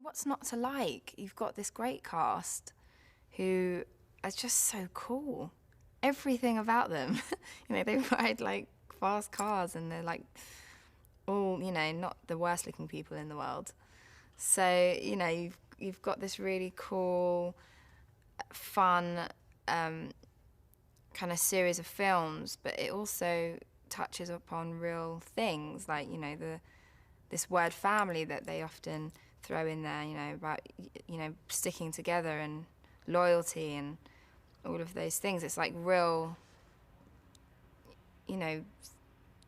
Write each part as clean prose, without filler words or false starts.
What's not to like? You've got this great cast who are just so cool. Everything about them. They ride like fast cars and they're like all, not the worst looking people in the world. So, you've got this really cool, fun kind of series of films, but it also touches upon real things like, this word family that they often throw in there, about, sticking together and loyalty and all of those things. It's like real,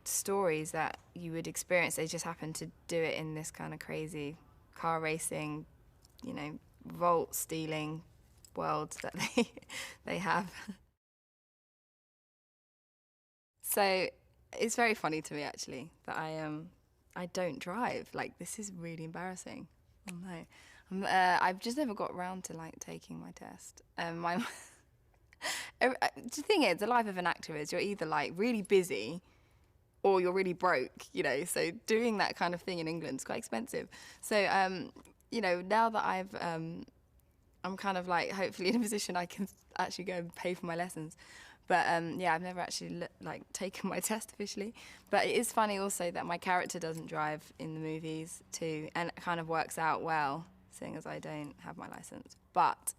stories that you would experience. They just happen to do it in this kind of crazy car racing, vault stealing world that they have. So it's very funny to me actually that I don't drive. Like, this is really embarrassing. Oh no, I've just never got around to like taking my test. The thing is, the life of an actor is you're either like really busy or you're really broke, So doing that kind of thing in England is quite expensive. So now that I'm kind of like hopefully in a position I can actually go and pay for my lessons. But yeah, I've never actually taken my test officially. But it is funny also that my character doesn't drive in the movies too, and it kind of works out well, seeing as I don't have my license. But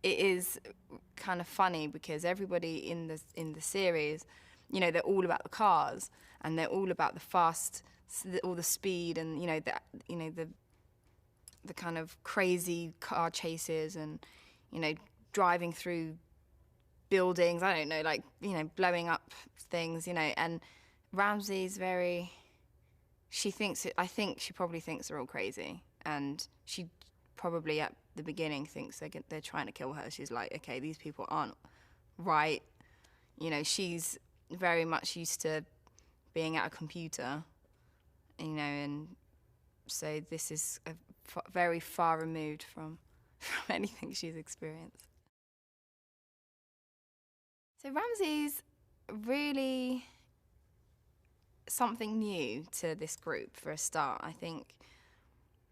it is kind of funny because everybody in the series, they're all about the cars and they're all about the fast, all the speed, and the kind of crazy car chases and driving through buildings, I don't know, like, blowing up things, and Ramsey's very, I think she probably thinks they're all crazy, and she probably at the beginning thinks they're trying to kill her. She's like, okay, these people aren't right. She's very much used to being at a computer, and so this is very far removed from anything she's experienced. So Ramsey's really something new to this group for a start. I think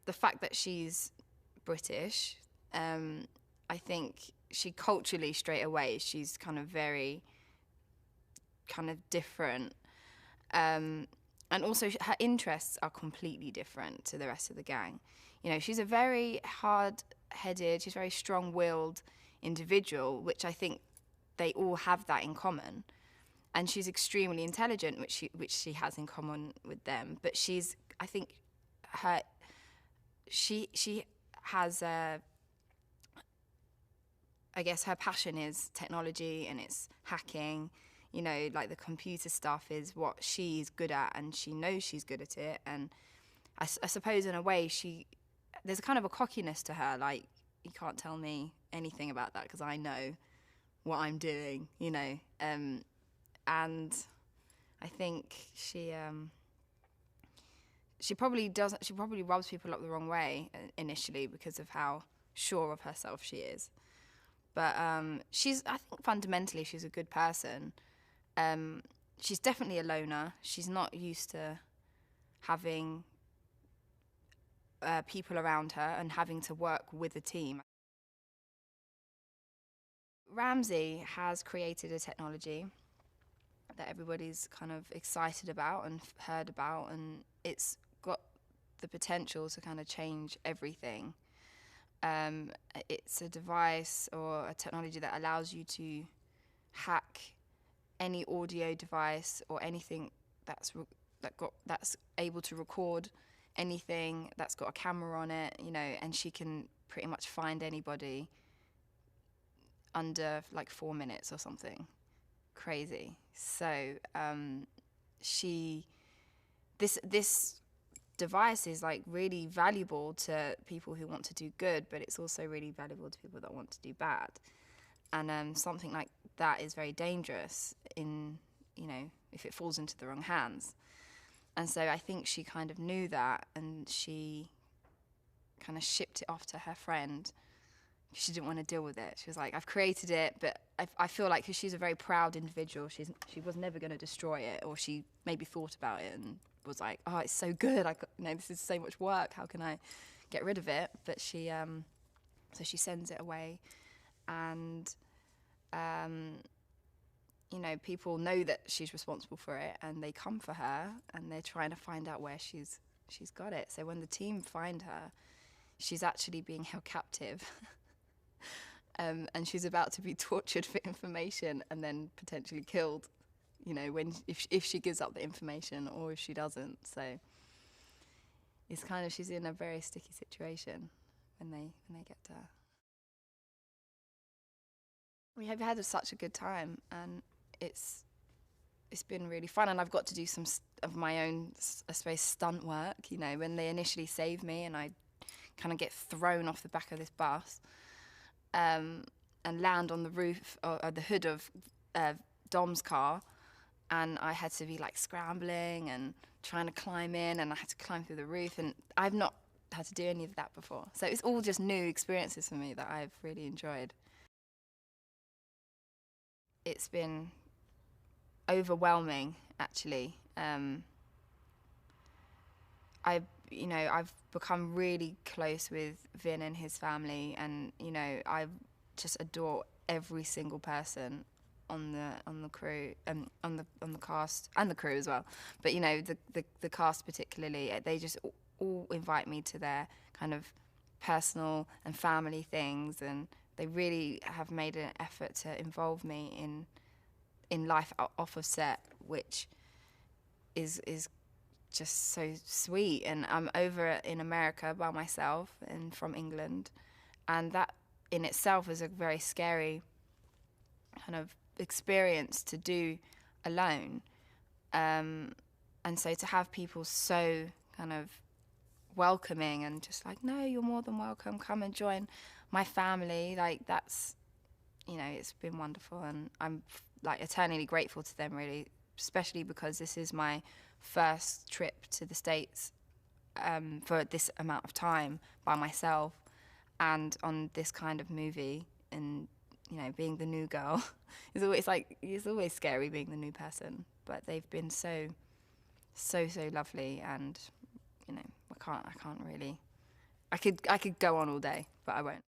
the fact that she's British, I think she culturally straight away, she's kind of very kind of different. And also her interests are completely different to the rest of the gang. She's a very hard-headed, she's a very strong-willed individual, which I think they all have that in common. And she's extremely intelligent, which she has in common with them. But I think she has I guess her passion is technology and it's hacking. Like the computer stuff is what she's good at, and she knows she's good at it. And I suppose in a way there's a kind of a cockiness to her, like, you can't tell me anything about that because I know what I'm doing, and I think she probably rubs people up the wrong way initially because of how sure of herself she is. But I think fundamentally she's a good person. She's definitely a loner. She's not used to having people around her and having to work with a team. Ramsey has created a technology that everybody's kind of excited about and heard about, and it's got the potential to kind of change everything. It's a device or a technology that allows you to hack any audio device or anything that's able to record anything that's got a camera on it, and she can pretty much find anybody under like 4 minutes or something crazy. So this device is like really valuable to people who want to do good, but it's also really valuable to people that want to do bad. And something like that is very dangerous if it falls into the wrong hands. And so I think she kind of knew that, and she kind of shipped it off to her friend. She didn't want to deal with it. She was like, I've created it, but I feel like because she's a very proud individual, she was never going to destroy it, or she maybe thought about it and was like, oh, it's so good. This is so much work. How can I get rid of it, but so she sends it away, and people know that she's responsible for it, and they come for her, and they're trying to find out where she's got it. So when the team find her, she's actually being held captive, and she's about to be tortured for information and then potentially killed. If she gives up the information or if she doesn't. So it's she's in a very sticky situation when they get to her. We have had such a good time, and it's been really fun, and I've got to do some of my own, I suppose, stunt work. When they initially save me, and I kind of get thrown off the back of this bus, and land on the roof or the hood of Dom's car, and I had to be scrambling and trying to climb in, and I had to climb through the roof, and I've not had to do any of that before. So it's all just new experiences for me that I've really enjoyed. It's been overwhelming, actually. I've become really close with Vin and his family, and I just adore every single person on the crew, on the cast, and the crew as well. But the cast particularly, they just all invite me to their kind of personal and family things, and they really have made an effort to involve me in life off of set, which is just so sweet. And I'm over in America by myself and from England, and that in itself is a very scary kind of experience to do alone. And so to have people so kind of welcoming and just no, you're more than welcome, come and join my family, that's, it's been wonderful, and I'm eternally grateful to them, really, especially because this is my first trip to the States for this amount of time by myself and on this kind of movie. And being the new girl is always it's always scary being the new person, but they've been so lovely, and I can't really, I could go on all day, but I won't.